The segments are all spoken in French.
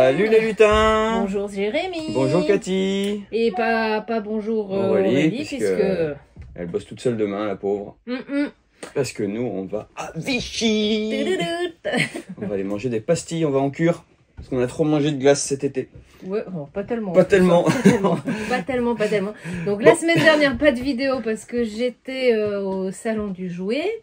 Salut les lutins. Bonjour Jérémy. Bonjour Cathy. Et pas bonjour Aurélie, puisque... Elle bosse toute seule demain, la pauvre. Parce que nous, on va à Vichy. On va aller manger des pastilles, on va en cure. Parce qu'on a trop mangé de glace cet été. Ouais, bon, pas tellement. Pas tellement. Pas tellement. Donc la semaine dernière, pas de vidéo parce que j'étais au salon du jouet.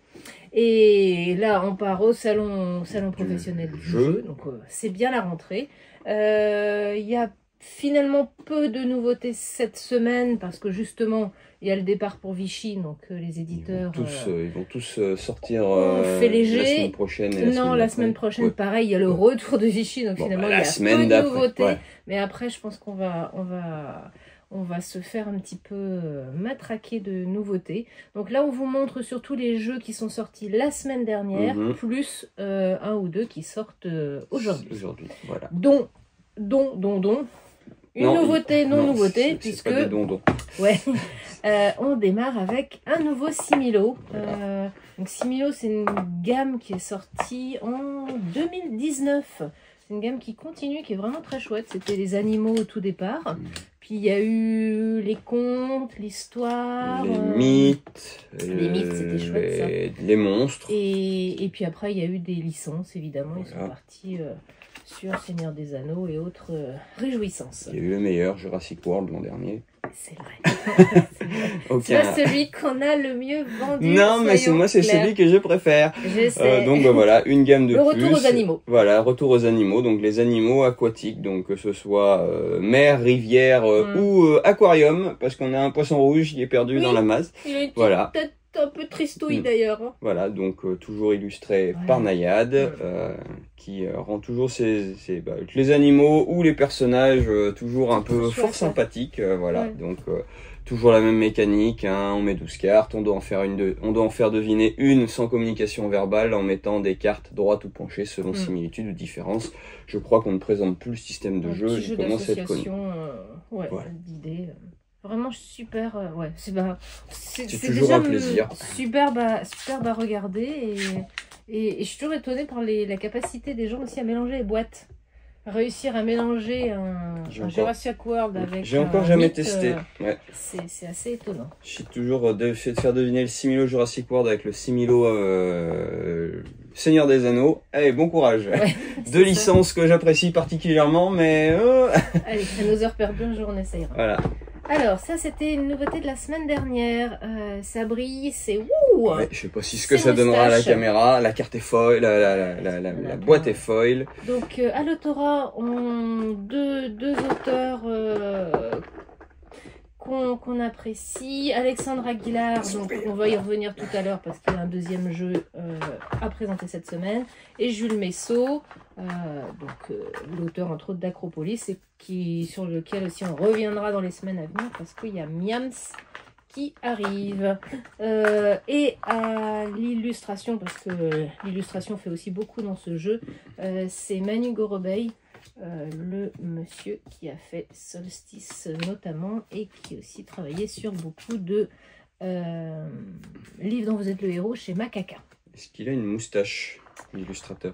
Et là, on part au salon professionnel du jeu. Donc c'est bien la rentrée. Il y a finalement peu de nouveautés cette semaine parce que justement, il y a le départ pour Vichy. Donc les éditeurs... Ils vont tous sortir fait léger. La semaine prochaine. Et la semaine prochaine, pareil, il y a le retour de Vichy. Donc finalement, il y a peu de nouveautés. Ouais. Mais après, je pense qu'on va se faire un petit peu matraquer de nouveautés. Donc là, on vous montre surtout les jeux qui sont sortis la semaine dernière, plus un ou deux qui sortent aujourd'hui. Voilà. Dont une nouveauté, non-nouveauté, puisque... C'est pas des dondons. Ouais. On démarre avec un nouveau Similo. Donc Similo, c'est une gamme qui est sortie en 2019. C'est une gamme qui continue, qui est vraiment très chouette. C'était les animaux au tout départ. Puis il y a eu les contes, l'histoire... Les mythes. Les mythes, c'était chouette ça. Les monstres. Et puis après, il y a eu des licences, évidemment. Ils sont partis sur Seigneur des Anneaux et autres réjouissances. Il y a eu le meilleur, Jurassic World l'an dernier. C'est vrai. C'est pas celui qu'on a le mieux vendu. Non, mais moi, c'est celui que je préfère. Donc voilà, une gamme de plus. Le retour aux animaux. Voilà, retour aux animaux. Donc les animaux aquatiques, donc que ce soit mer, rivière ou aquarium, parce qu'on a un poisson rouge qui est perdu dans la masse. Il a une petite tête un peu tristouille d'ailleurs. Voilà, donc toujours illustré par Nayad, qui rend toujours les animaux ou les personnages toujours un peu fort sympathiques. Donc toujours la même mécanique, hein, on met 12 cartes, on doit en faire deviner une sans communication verbale en mettant des cartes droites ou penchées selon similitude ou différence. Je crois qu'on ne présente plus le système de jeu, il commence à être connu. D'idées. Vraiment super, c'est toujours un plaisir. Superbe à regarder et je suis toujours étonnée par la capacité des gens aussi à mélanger les boîtes. Réussir à mélanger un Jurassic World avec J'ai encore jamais testé. C'est assez étonnant. J'ai toujours fait de faire deviner le Similo Jurassic World avec le Similo Seigneur des Anneaux. Allez, bon courage. Deux licences que j'apprécie particulièrement, mais... Allez, à nos heures perdues, un jour on essayera. Voilà. Alors, ça c'était une nouveauté de la semaine dernière. Ça brille, c'est je sais pas si ce que ça donnera à la caméra. La carte est foil, la boîte est foil. Donc, à l'autorat, deux auteurs qu'on apprécie. Alexandre Aguilar, donc on va y revenir tout à l'heure parce qu'il y a un deuxième jeu à présenter cette semaine. Et Jules Messot, l'auteur entre autres d'Acropolis, et sur lequel aussi on reviendra dans les semaines à venir parce qu'il y a Miams qui arrive. Et à l'illustration, parce que l'illustration fait aussi beaucoup dans ce jeu, c'est Manu Gorobei, le monsieur qui a fait Solstice notamment et qui a aussi travaillé sur beaucoup de livres dont vous êtes le héros chez Macaca. Est-ce qu'il a une moustache, l'illustrateur?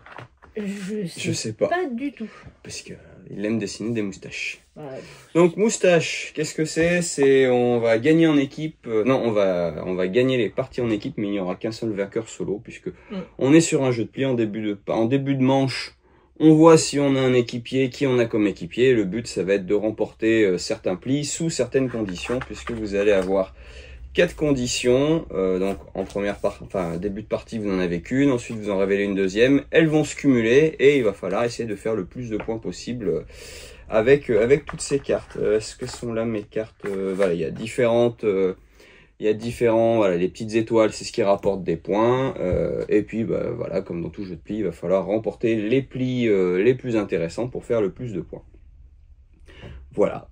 Je sais pas du tout. Parce qu'il aime dessiner des moustaches. Donc moustache, qu'est-ce que c'est? On va gagner en équipe. On va gagner les parties en équipe, mais il n'y aura qu'un seul vainqueur solo, puisque on est sur un jeu de pli en début de manche. On voit si on a un équipier, qui on a comme équipier. Le but, ça va être de remporter certains plis sous certaines conditions, puisque vous allez avoir 4 conditions. Donc en début de partie, vous n'en avez qu'une. Ensuite, vous en révélez une deuxième. Elles vont se cumuler et il va falloir essayer de faire le plus de points possible avec toutes ces cartes. Est-ce que sont là mes cartes? Il y a différentes... les petites étoiles, c'est ce qui rapporte des points. Et puis, comme dans tout jeu de pli, il va falloir remporter les plis les plus intéressants pour faire le plus de points. Voilà,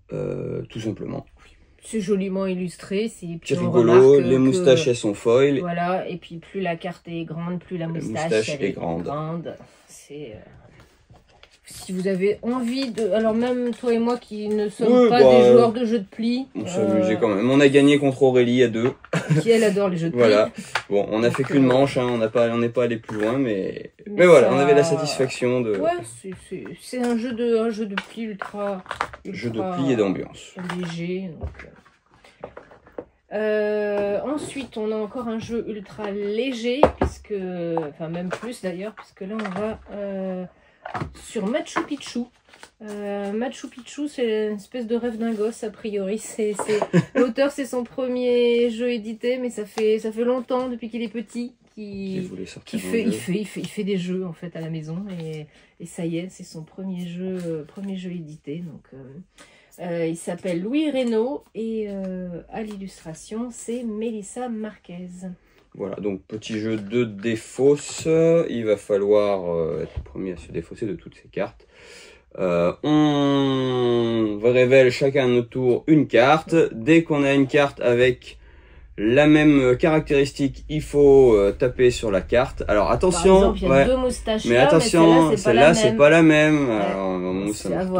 tout simplement. C'est joliment illustré. C'est rigolo, les moustaches elles sont foil. Voilà, et puis plus la carte est grande, plus la moustache est grande. si vous avez envie de... Alors même toi et moi qui ne sommes pas des joueurs de jeux de pli... On s'amusait quand même. On a gagné contre Aurélie à 2. Qui elle adore les jeux de pli. Voilà. Bon, on a fait qu'une manche, hein, on n'est pas allé plus loin, mais voilà, ça... on avait la satisfaction de... Ouais, c'est un jeu de pli ultra jeu de pli et d'ambiance. Léger, donc... ensuite, on a encore un jeu ultra léger, puisque, enfin même plus d'ailleurs, puisque là on va sur Machu Picchu. Machu Picchu, c'est une espèce de rêve d'un gosse a priori. L'auteur, c'est son premier jeu édité, mais ça fait longtemps depuis qu'il est petit qu'il fait des jeux en fait à la maison et ça y est, c'est son premier jeu édité. Donc il s'appelle Louis Reynaud et à l'illustration, c'est Melissa Marquez. Voilà, donc petit jeu de défausse. Il va falloir être le premier à se défausser de toutes ces cartes. On révèle chacun à notre tour une carte. Dès qu'on a une carte avec la même caractéristique, il faut taper sur la carte. Alors attention, par exemple, il y a deux moustaches mais attention, celle-là c'est pas la même. Ouais. Alors moi,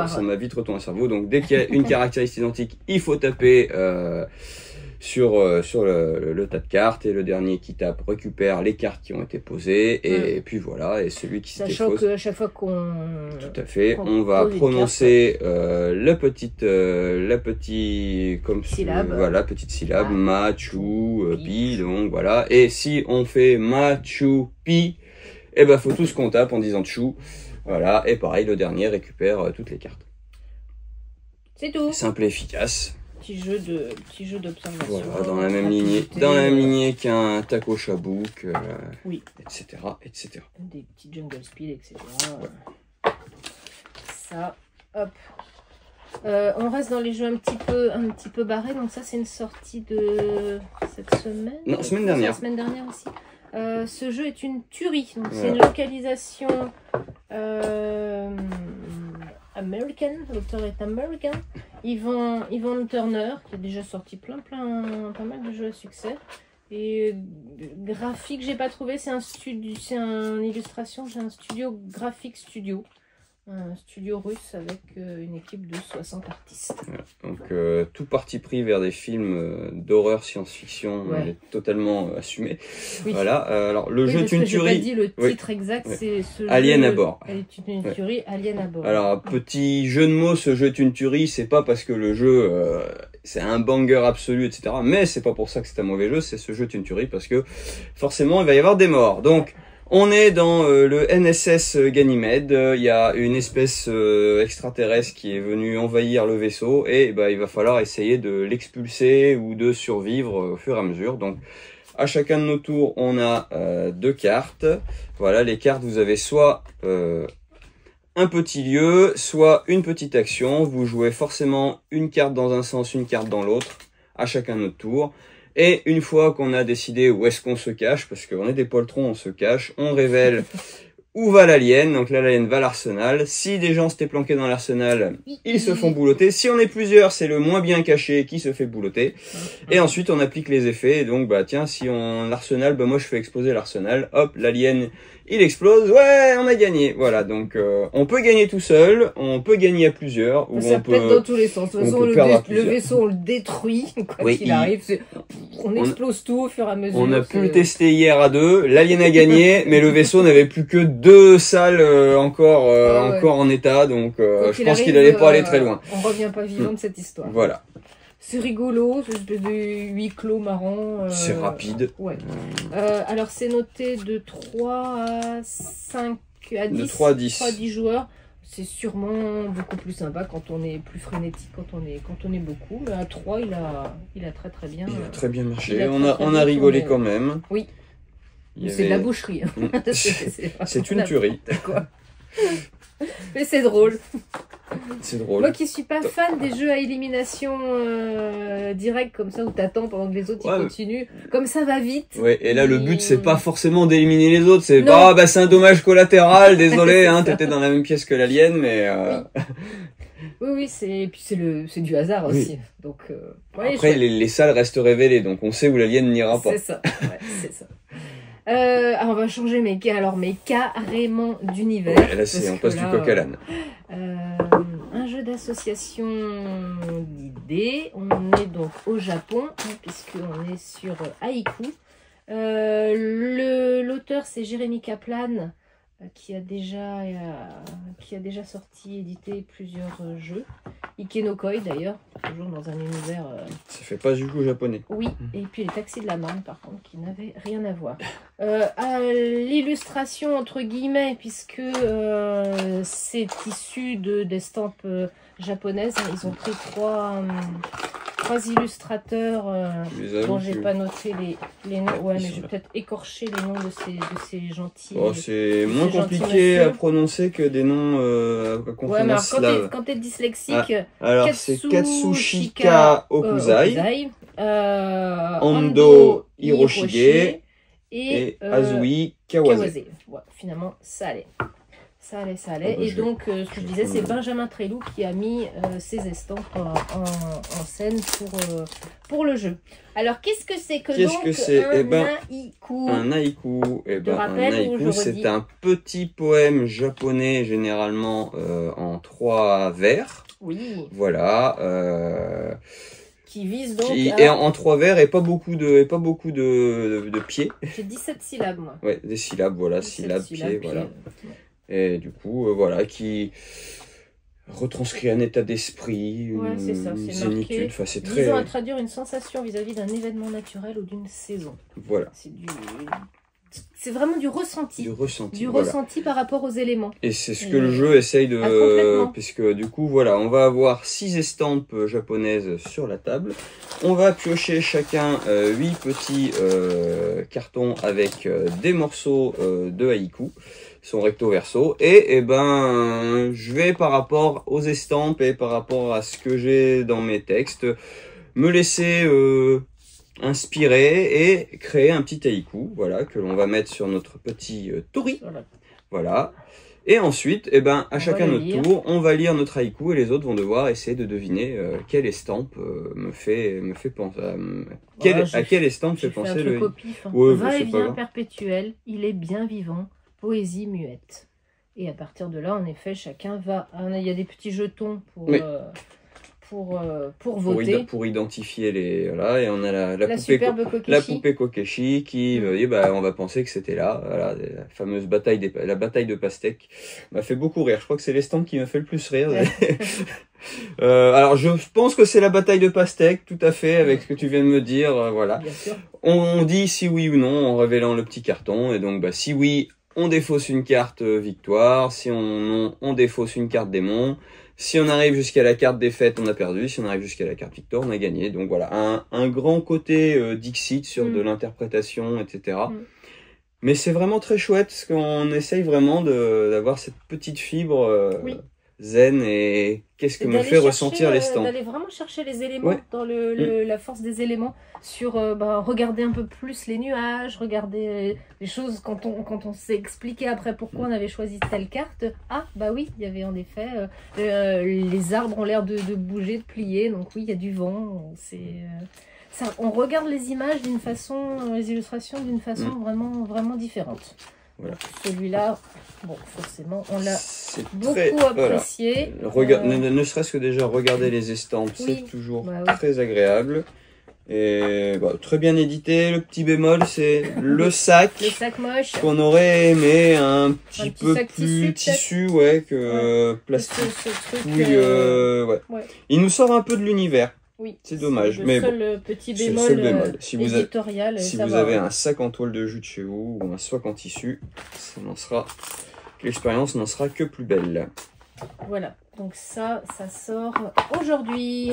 ça m'a vite retourné le cerveau. Donc dès qu'il y a une caractéristique identique, il faut taper sur le tas de cartes, et le dernier qui tape récupère les cartes qui ont été posées, et puis voilà, et celui qui se défausse. Sachant qu'à chaque fois qu'on... Tout à fait, on va prononcer la petite syllabe, voilà, petite syllabe, Machu Pi, donc voilà, et si on fait Machu Pi, eh ben faut tous qu'on tape en disant Chou, voilà, et pareil, le dernier récupère toutes les cartes. C'est tout. Simple et efficace. Petit jeu d'observation. Voilà, dans la même lignée qu'un taco chabouk, oui. etc. Des petits jungle speed, etc. Ouais. Ça, hop. On reste dans les jeux un petit peu barrés. Donc ça, c'est une sortie de cette semaine. Non, semaine dernière. La semaine dernière aussi. Ce jeu est une tuerie. Donc c'est une localisation américaine. L'auteur est américain. Yvan Turner, qui a déjà sorti pas mal de jeux à succès. Et graphique, j'ai pas trouvé. C'est un illustration. J'ai un studio graphique studio. Un studio russe avec une équipe de 60 artistes. Donc tout parti pris vers des films d'horreur science-fiction est totalement assumé. Oui. Voilà. Alors le jeu est une tuerie. J'ai pas dit le titre exact, c'est ce Alien à bord. C'est une tuerie, Alien à bord. Alors petit jeu de mots, ce jeu est une tuerie, c'est pas parce que le jeu c'est un banger absolu, etc. Mais c'est pas pour ça que c'est un mauvais jeu, c'est ce jeu est une tuerie parce que forcément il va y avoir des morts. Donc on est dans le NSS Ganymède, il y a une espèce extraterrestre qui est venue envahir le vaisseau et il va falloir essayer de l'expulser ou de survivre au fur et à mesure. Donc à chacun de nos tours, on a 2 cartes. Voilà, les cartes, vous avez soit un petit lieu, soit une petite action. Vous jouez forcément une carte dans un sens, une carte dans l'autre, à chacun de notre tour. Et une fois qu'on a décidé où est-ce qu'on se cache, parce qu'on est des poltrons, on se cache, on révèle où va l'alien. Donc là, l'alien va à l'arsenal. Si des gens s'étaient planqués dans l'arsenal, ils se font boulotter. Si on est plusieurs, c'est le moins bien caché qui se fait boulotter. Et ensuite, on applique les effets. Et donc, tiens, si on l'arsenal, moi je fais exploser l'arsenal. Hop, l'alien, il explose. Ouais, on a gagné. Voilà, donc on peut gagner tout seul, on peut gagner à plusieurs. Ou ça pète dans tous les sens. De toute façon, le vaisseau, on le détruit. Quoi qu'il arrive, on explose tout au fur et à mesure. On a pu le tester hier à 2. L'alien a gagné, mais le vaisseau n'avait plus que 2 salles encore en état. Donc je pense qu'il allait pas aller très loin. On revient pas vivant de cette histoire. Voilà. C'est rigolo, c'est une espèce de huis clos marrant. C'est rapide. Ouais. Alors c'est noté de 3 à 5 à 10. De 3 à 10. 3 à 10 joueurs. C'est sûrement beaucoup plus sympa quand on est plus frénétique, quand on est beaucoup. Mais à 3, il a très très bien. Il a très bien marché. On a rigolé quand même. Oui. C'est de la boucherie. C'est une tuerie. D'accord. Mais c'est drôle. C'est drôle. Moi qui suis pas fan des jeux à élimination directe comme ça où t'attends pendant que les autres ils continuent, comme ça va vite. Ouais, et là le but c'est pas forcément d'éliminer les autres, c'est c'est un dommage collatéral, désolé, t'étais dans la même pièce que l'alien, mais oui, c'est du hasard aussi. Donc après les salles restent révélées, donc on sait où l'alien n'ira pas. C'est ça. Ouais, c'est ça. On va changer mais carrément d'univers. Ouais, là, on passe du coq à l'âne. Un jeu d'association d'idées. On est donc au Japon, puisqu'on est sur Haïku. L'auteur, c'est Jérémy Kaplan, qui a déjà sorti, édité plusieurs jeux. Ikenokoi d'ailleurs, toujours dans un univers... Ça fait pas du coup japonais. Oui, et puis les Taxis de la Marne par contre, qui n'avaient rien à voir. À l'illustration entre guillemets, puisque c'est issu d'estampes japonaises, ils ont pris trois illustrateurs dont j'ai pas noté les noms. Ouais, mais je vais peut-être écorcher les noms de ces gentils. Oh, c'est moins compliqué à prononcer que des noms à consonance slave. Quand t'es dyslexique, alors c'est Katsushika Okuzai, Ando Hiroshige et Azui Kawase. Ouais, finalement, ça allait. Et donc, ce que je disais, c'est Benjamin Trelou qui a mis ses estampes en scène pour le jeu. Alors, qu'est-ce que c'est que un haïku? Un haïku, c'est un petit poème japonais, généralement en 3 vers. Oui. Voilà. Qui vise donc et en 3 vers et pas beaucoup de pieds. J'ai 17 syllabes, moi. Ouais, des syllabes, voilà, syllabes, pieds, voilà. Et du coup, voilà, qui retranscrit un état d'esprit, une zénitude. Enfin, c'est très... Visant à traduire une sensation vis-à-vis d'un événement naturel ou d'une saison. Voilà. C'est vraiment du ressenti. Du ressenti par rapport aux éléments. Et c'est ce que le jeu essaye de... puisque du coup, voilà, on va avoir 6 estampes japonaises sur la table. On va piocher chacun 8 petits cartons avec des morceaux de haïku. Son recto verso, et je vais par rapport aux estampes et par rapport à ce que j'ai dans mes textes me laisser inspirer et créer un petit haïku, voilà, que l'on va mettre sur notre petit tori, voilà. Et ensuite, à chacun notre tour, on va lire notre haïku et les autres vont devoir essayer de deviner quelle estampe me fait penser à quelle estampe fait penser le va-et-vient perpétuel, il est bien vivant. Poésie muette. Et à partir de là, en effet, chacun va... Il y a des petits jetons pour voter. Pour identifier les... Voilà, et on a la poupée Kokeshi qui dit, on va penser que c'était là. Voilà, la fameuse bataille de pastèques m'a fait beaucoup rire. Je crois que c'est l'estampe qui m'a fait le plus rire. Ouais. Alors, je pense que c'est la bataille de pastèques, tout à fait, avec ce que tu viens de me dire. Voilà. Bien sûr. On dit si oui ou non en révélant le petit carton. Et donc, si oui... on défausse une carte victoire, si on défausse une carte démon. Si on arrive jusqu'à la carte défaite, on a perdu. Si on arrive jusqu'à la carte victoire, on a gagné. Donc voilà, un grand côté Dixit sur de l'interprétation, etc. Mais c'est vraiment très chouette, parce qu'on essaye vraiment d'avoir cette petite fibre zen et qu'est-ce que me fait ressentir l'estampe. D'aller vraiment chercher les éléments dans la force des éléments, sur regarder un peu plus les nuages, regarder les choses quand on s'est expliqué après pourquoi on avait choisi telle carte. Ah bah oui, il y avait en effet les arbres ont l'air de bouger, de plier, donc oui, il y a du vent. On regarde les images d'une façon, les illustrations d'une façon vraiment différente. Voilà. Celui-là, bon, forcément, on l'a beaucoup apprécié. Voilà. Ne serait-ce que déjà regarder les estampes, c'est toujours très agréable. Et très bien édité. Le petit bémol, c'est le sac. Le sac moche. Qu'on aurait aimé un petit peu plus tissu, que plastique. Il nous sort un peu de l'univers. Oui, c'est dommage, mais le petit bémol, si vous avez un sac en toile de jute chez vous ou un sac en tissu, l'expérience n'en sera que plus belle. Voilà, donc ça sort aujourd'hui.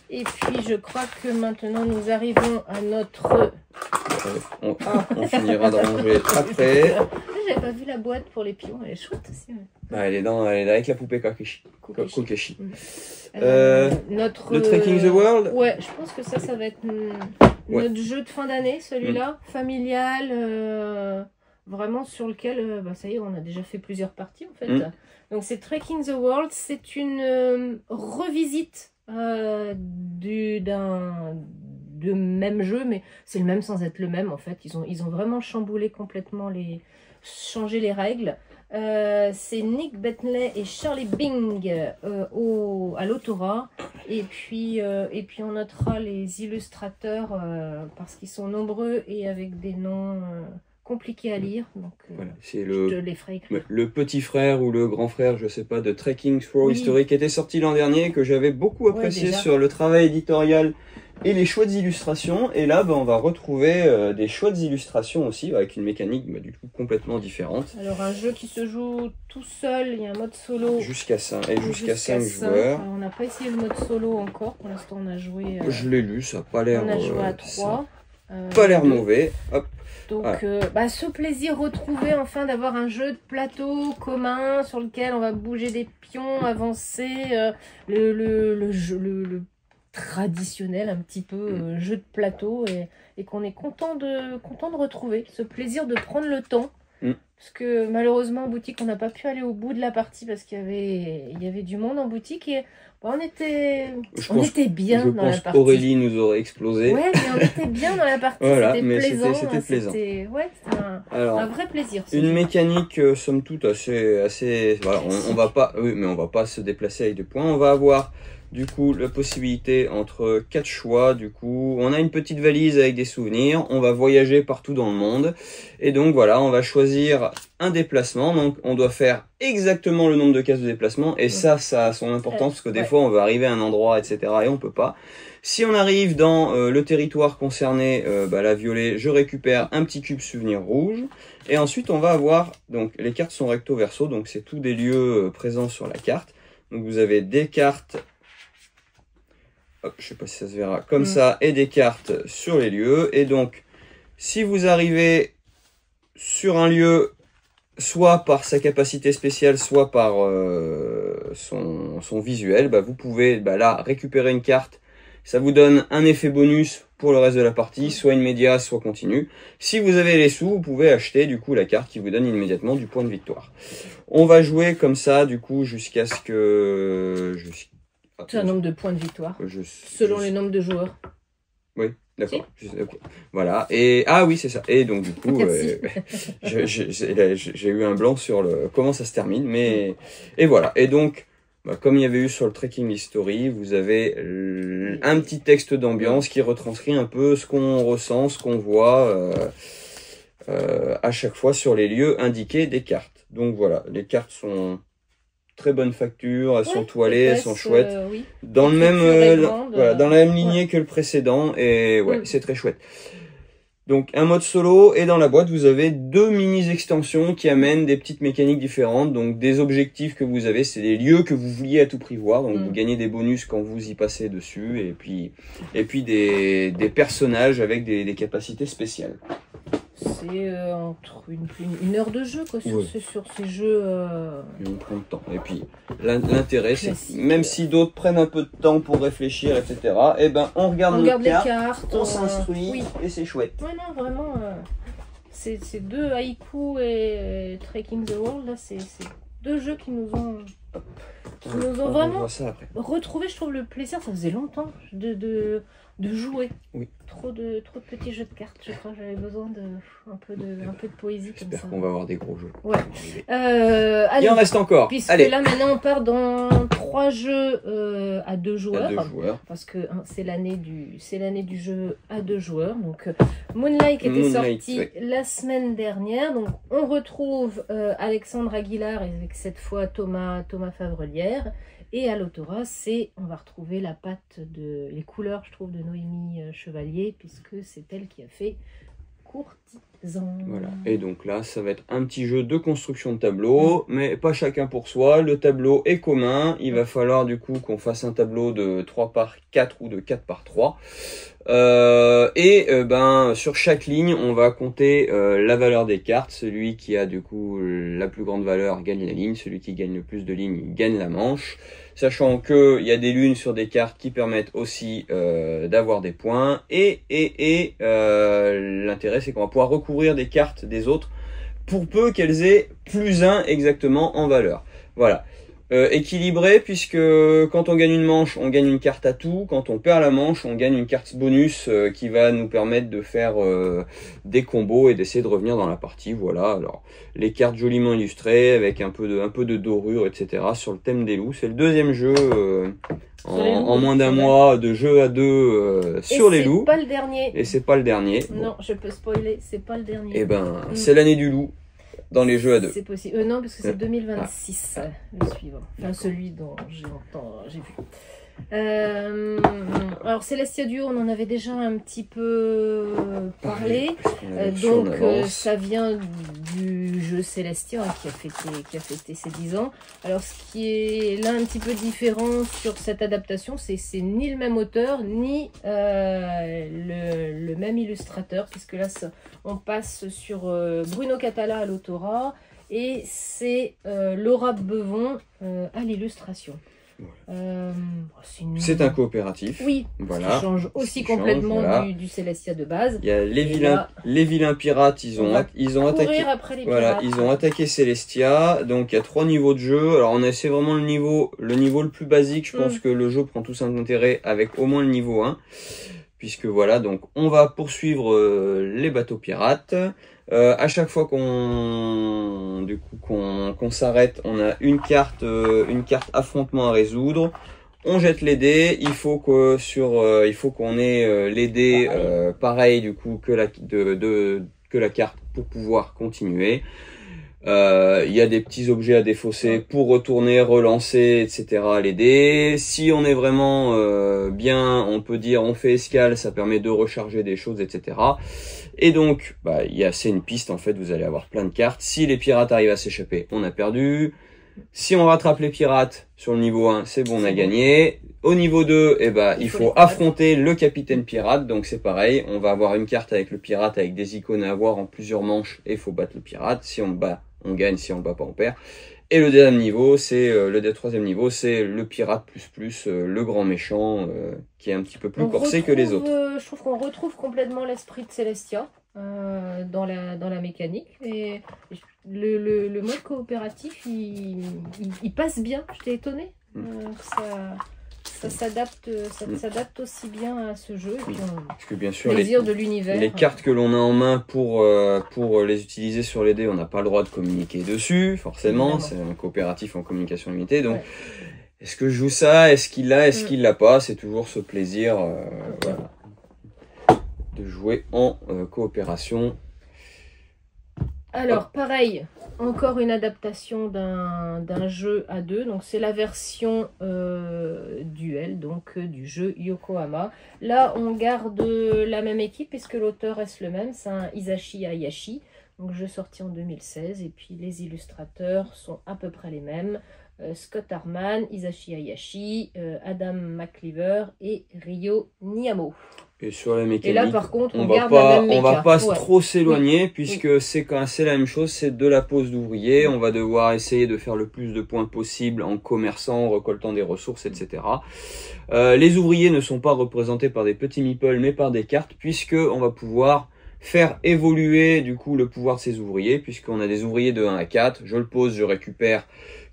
Et puis je crois que maintenant nous arrivons à notre... On finira de ranger après. J'avais pas vu la boîte pour les pions, elle est chouette aussi. Elle est avec la poupée Kokeshi. Le Trekking the World. Ouais, je pense que ça va être notre jeu de fin d'année, celui-là, familial, vraiment sur lequel, ça y est, on a déjà fait plusieurs parties en fait. Donc c'est Trekking the World, c'est une revisite deux mêmes jeux, mais c'est le même sans être le même en fait. Ils ont vraiment chamboulé complètement changé les règles. C'est Nick Bentley et Charlie Bing à l'autorat. Et puis on notera les illustrateurs parce qu'ils sont nombreux et avec des noms compliqués à lire. Donc voilà, c'est je te les ferai écrire. Le petit frère ou le grand frère, je sais pas, de Trekking Through History qui était sorti l'an dernier, que j'avais beaucoup apprécié sur le travail éditorial et les chouettes illustrations. Et là, on va retrouver des chouettes illustrations aussi, avec une mécanique du coup complètement différente. Alors un jeu qui se joue tout seul, il y a un mode solo. Jusqu'à 5 joueurs. Alors, on n'a pas essayé le mode solo encore, pour l'instant on a joué... Je l'ai lu, ça n'a pas l'air... On a joué à 3. Pas l'air mauvais. Hop. Donc ce plaisir retrouvé enfin d'avoir un jeu de plateau commun sur lequel on va bouger des pions, avancer, le traditionnel un petit peu jeu de plateau et qu'on est content de retrouver ce plaisir de prendre le temps parce que malheureusement en boutique on n'a pas pu aller au bout de la partie parce qu'il y avait du monde en boutique et on était bien dans la partie. Aurélie nous aurait explosé. Ouais, mais on était bien dans la partie. Voilà, c'était plaisant. C'était plaisant. C'était un vrai plaisir. Une mécanique somme toute assez voilà, on va pas se déplacer avec des points. On va avoir du coup la possibilité entre 4 choix. Du coup, on a une petite valise avec des souvenirs. On va voyager partout dans le monde. Et donc voilà, on va choisir un déplacement. Donc on doit faire exactement le nombre de cases de déplacement. Et ça a son importance parce que des fois on veut arriver à un endroit, etc. et on peut pas. Si on arrive dans le territoire concerné, la violet, je récupère un petit cube souvenir rouge. Et ensuite on va avoir, donc les cartes sont recto verso, donc c'est tous des lieux présents sur la carte. Donc vous avez des cartes, hop, je sais pas si ça se verra, comme ça, et des cartes sur les lieux. Et donc, si vous arrivez sur un lieu, soit par sa capacité spéciale, soit par son visuel, vous pouvez là récupérer une carte. Ça vous donne un effet bonus pour le reste de la partie, soit immédiat, soit continu. Si vous avez les sous, vous pouvez acheter du coup la carte qui vous donne immédiatement du point de victoire. On va jouer comme ça du coup jusqu'à ce que... C'est un nombre de points de victoire, selon le nombre de joueurs. Oui, d'accord. Si. Okay. Voilà. Et oui, c'est ça. Et donc du coup, j'ai eu un blanc sur comment ça se termine, mais et voilà. Et donc, comme il y avait eu sur le Trekking History, vous avez un petit texte d'ambiance qui retranscrit un peu ce qu'on ressent, ce qu'on voit à chaque fois sur les lieux indiqués des cartes. Donc voilà, les cartes sont très bonne facture, elles sont toilées, elles sont chouettes. Dans le même, dans la même lignée que le précédent, et c'est très chouette. Donc un mode solo, et dans la boîte vous avez 2 mini extensions qui amènent des petites mécaniques différentes. Donc des objectifs que vous avez, c'est des lieux que vous vouliez à tout prix voir, donc vous gagnez des bonus quand vous y passez dessus, et puis des personnages avec des capacités spéciales. C'est entre une heure de jeu quoi, sur ces jeux. On prend le temps. Et puis l'intérêt, c'est même si d'autres prennent un peu de temps pour réfléchir, etc. On regarde les cartes, on s'instruit et c'est chouette. Ouais, non, vraiment. Ces deux Haïku et Trekking the World, là, c'est 2 jeux qui nous ont vraiment retrouvé, je trouve, le plaisir. Ça faisait longtemps de jouer. Oui. Trop de petits jeux de cartes, je crois. J'avais besoin un peu de poésie comme ça. J'espère qu'on va avoir des gros jeux. Ouais. Il en reste encore. Puisque là maintenant on part dans 3 jeux à 2 joueurs. Parce que c'est l'année du jeu à 2 joueurs. Donc Moonlight était sorti la semaine dernière. Donc on retrouve Alexandre Aguilar avec cette fois Thomas Favrelière. Et à l'autorat, on va retrouver la patte les couleurs, je trouve, de Noémie Chevalier, puisque c'est elle qui a fait Courtisan. Voilà. Et donc là, ça va être un petit jeu de construction de tableau, mais pas chacun pour soi. Le tableau est commun. Il va falloir du coup qu'on fasse un tableau de 3 par 4 ou de 4 par 3. Sur chaque ligne, on va compter la valeur des cartes. Celui qui a du coup la plus grande valeur gagne la ligne. Celui qui gagne le plus de lignes gagne la manche. Sachant que il y a des lunes sur des cartes qui permettent aussi d'avoir des points. Et l'intérêt, c'est qu'on va pouvoir recouvrir des cartes des autres pour peu qu'elles aient +1 exactement en valeur. Voilà. Équilibré, puisque quand on gagne une manche, on gagne une carte à tout. Quand on perd la manche, on gagne une carte bonus qui va nous permettre de faire des combos et d'essayer de revenir dans la partie. Voilà, alors les cartes joliment illustrées avec un peu de dorure, etc. sur le thème des loups. C'est le deuxième jeu en moins d'un mois de jeu à deux sur les loups. Et c'est pas le dernier. Et c'est pas le dernier. Non, bon. Je peux spoiler, c'est pas le dernier. Et ben, c'est l'année du loup. Dans les jeux à deux. C'est possible. Non, parce que c'est 2026, le suivant. Enfin, celui dont j'ai vu. Alors, Celestia Duo, on en avait déjà un petit peu parlé. Donc, ça vient du jeu Celestia qui a fêté ses 10 ans. Alors, ce qui est là un petit peu différent sur cette adaptation, c'est ni le même auteur, ni le même illustrateur, puisque là, on passe sur Bruno Catala à l'autorat et c'est Laura Bevon à l'illustration. C'est un coopératif. Oui, voilà. Qui change aussi complètement voilà. du Celestia de base. Il y a les vilains pirates, ils ont attaqué. Après les voilà, pirates. Ils ont attaqué Celestia. Donc il y a 3 niveaux de jeu. Alors on a essayé vraiment le niveau le plus basique. Je pense que le jeu prend tout son intérêt avec au moins le niveau 1. Puisque voilà, donc on va poursuivre les bateaux pirates. À chaque fois qu'on s'arrête, on a une carte affrontement à résoudre. On jette les dés. Il faut qu'on ait les dés pareil du coup que la carte pour pouvoir continuer. Il y a des petits objets à défausser pour retourner, relancer, etc. les dés. Si on est vraiment bien, on peut dire on fait escale, ça permet de recharger des choses, etc. Et donc, c'est une piste en fait, vous allez avoir plein de cartes. Si les pirates arrivent à s'échapper, on a perdu. Si on rattrape les pirates sur le niveau 1, c'est bon, on a gagné. Au niveau 2, il faut affronter le capitaine pirate, donc c'est pareil. On va avoir une carte avec le pirate, avec des icônes à avoir en plusieurs manches, et il faut battre le pirate. Si on le bat, on gagne, si on le bat pas, on perd. Et le deuxième niveau, troisième niveau, c'est le pirate plus le grand méchant, qui est un petit peu plus corsé que les autres. Je trouve qu'on retrouve complètement l'esprit de Celestia dans la mécanique. Et le mode coopératif, il passe bien. J'étais étonnée. Ça s'adapte aussi bien à ce jeu. Et puis parce que bien sûr, de l'univers. Les cartes que l'on a en main pour les utiliser sur les dés, on n'a pas le droit de communiquer dessus, forcément. C'est un coopératif en communication limitée. Donc, est-ce que je joue ça? Est-ce qu'il l'a? Est-ce qu'il l'a pas? C'est toujours ce plaisir de jouer en coopération. Alors, pareil, encore une adaptation d'un jeu à deux. Donc, c'est la version duel, donc du jeu Yokohama. Là, on garde la même équipe puisque l'auteur reste le même. C'est un Hisashi Hayashi. Donc, jeu sorti en 2016. Et puis, les illustrateurs sont à peu près les mêmes. Scott Harman, Hisashi Hayashi, Adam McLeaver et Ryo Niyamo. Et sur la mécanique, et là, par contre, on va pas trop s'éloigner puisque c'est la même chose, c'est de la pose d'ouvrier. On va devoir essayer de faire le plus de points possible en commerçant, en récoltant des ressources, etc. Les ouvriers ne sont pas représentés par des petits meeples, mais par des cartes, puisque on va pouvoir faire évoluer du coup le pouvoir de ces ouvriers, puisqu'on a des ouvriers de 1 à 4. Je le pose, je récupère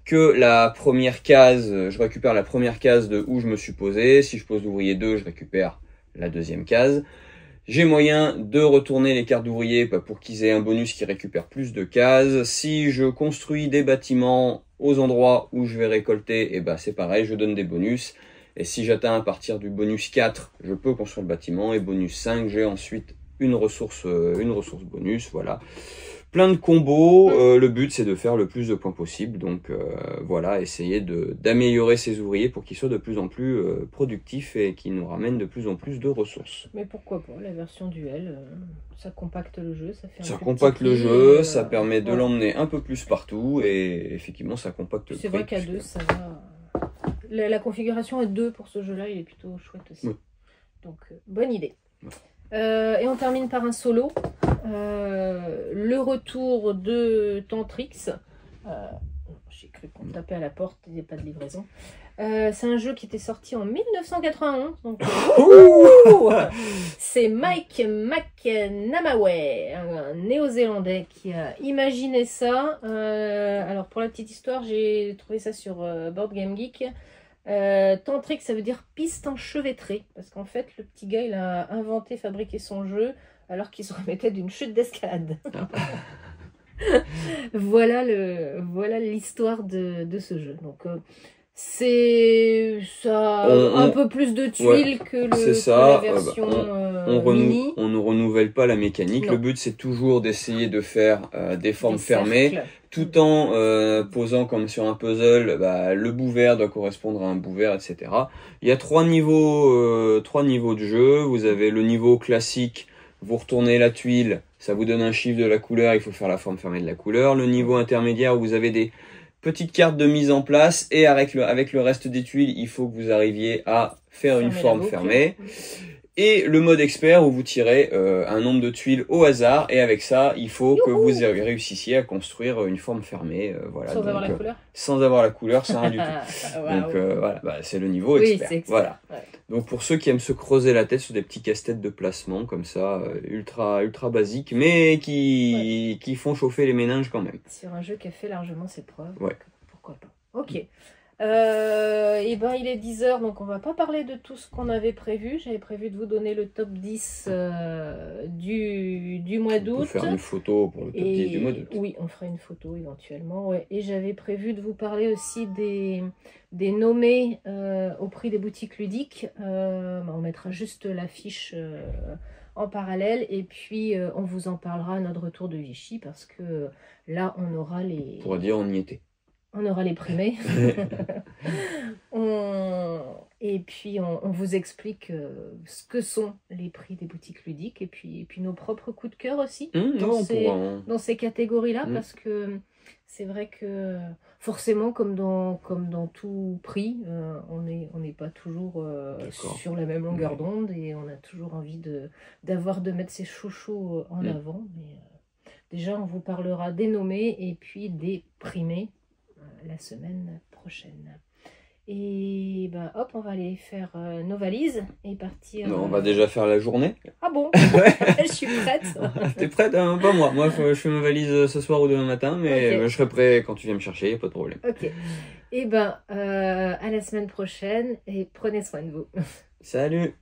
que la première case, de où je me suis posé. Si je pose l'ouvrier 2, je récupère la deuxième case. J'ai moyen de retourner les cartes d'ouvriers pour qu'ils aient un bonus qui récupère plus de cases. Si je construis des bâtiments aux endroits où je vais récolter, c'est pareil, je donne des bonus. Et si j'atteins à partir du bonus 4, je peux construire le bâtiment. Et bonus 5, j'ai ensuite une ressource bonus, voilà. Plein de combos, le but c'est de faire le plus de points possible, donc voilà, essayer d'améliorer ses ouvriers pour qu'ils soient de plus en plus productifs et qu'ils nous ramènent de plus en plus de ressources. Mais pourquoi pas, la version duel, ça compacte le jeu, ça fait ça compacte le jeu, ça permet de l'emmener un peu plus partout et effectivement ça compacte le prix. C'est vrai qu'à 2 ça va... La configuration à 2 pour ce jeu-là, il est plutôt chouette aussi. Oui. Donc, bonne idée. Ouais. Et on termine par un solo. Le retour de Tantrix. J'ai cru qu'on tapait à la porte, il n'y a pas de livraison. C'est un jeu qui était sorti en 1991. Donc, c'est Mike McNamaway, un néo-zélandais qui a imaginé ça. Alors pour la petite histoire, j'ai trouvé ça sur Board Game Geek. Tantric, ça veut dire piste enchevêtrée, parce qu'en fait le petit gars il a inventé, fabriqué son jeu alors qu'il se remettait d'une chute d'escalade. Voilà l'histoire de ce jeu. Donc c'est ça un peu plus de tuiles que la version mini. On ne renouvelle pas la mécanique. Non. Le but c'est toujours d'essayer de faire des formes fermées, tout en posant comme sur un puzzle, le bout vert doit correspondre à un bout vert, etc. Il y a trois niveaux de jeu. Vous avez le niveau classique, vous retournez la tuile, ça vous donne un chiffre de la couleur, il faut faire la forme fermée de la couleur. Le niveau intermédiaire où vous avez des petites cartes de mise en place, et avec le reste des tuiles, il faut que vous arriviez à faire une forme fermée. Et le mode expert où vous tirez un nombre de tuiles au hasard, et avec ça, il faut que vous réussissiez à construire une forme fermée. Voilà. Sans avoir la couleur. Sans avoir la couleur, sans rien du tout. Wow. Donc voilà, c'est le niveau expert. Oui, expert. Voilà. Ouais. Donc pour ceux qui aiment se creuser la tête sur des petits casse-têtes de placement comme ça, ultra basiques, mais qui font chauffer les méninges quand même. Sur un jeu qui a fait largement ses preuves. Ouais. Pourquoi pas. Ok. Et ben il est 10h, donc on va pas parler de tout ce qu'on avait prévu. J'avais prévu de vous donner le top 10 du mois d'août. On peut faire une photo pour le top 10 du mois d'août. Oui, on fera une photo éventuellement. Ouais. Et j'avais prévu de vous parler aussi des nommés au prix des boutiques ludiques. On mettra juste l'affiche en parallèle, et puis on vous en parlera à notre retour de Vichy, parce que là on aura les... On pourra dire on y était. On aura les primés. Et puis on vous explique ce que sont les prix des boutiques ludiques, et puis nos propres coups de cœur aussi dans ces catégories-là, parce que c'est vrai que forcément, comme dans tout prix, on n'est pas toujours sur la même longueur d'onde, et on a toujours envie de mettre ses chouchous en avant. Mais déjà, on vous parlera des nommés et puis des primés la semaine prochaine. Et hop, on va aller faire nos valises et partir. On va déjà faire la journée. Ah bon? Je suis prête. T'es prête? Pas moi. Moi, je fais ma valise ce soir ou demain matin, mais je serai prêt quand tu viens me chercher, pas de problème. Ok. Et à la semaine prochaine, et prenez soin de vous. Salut!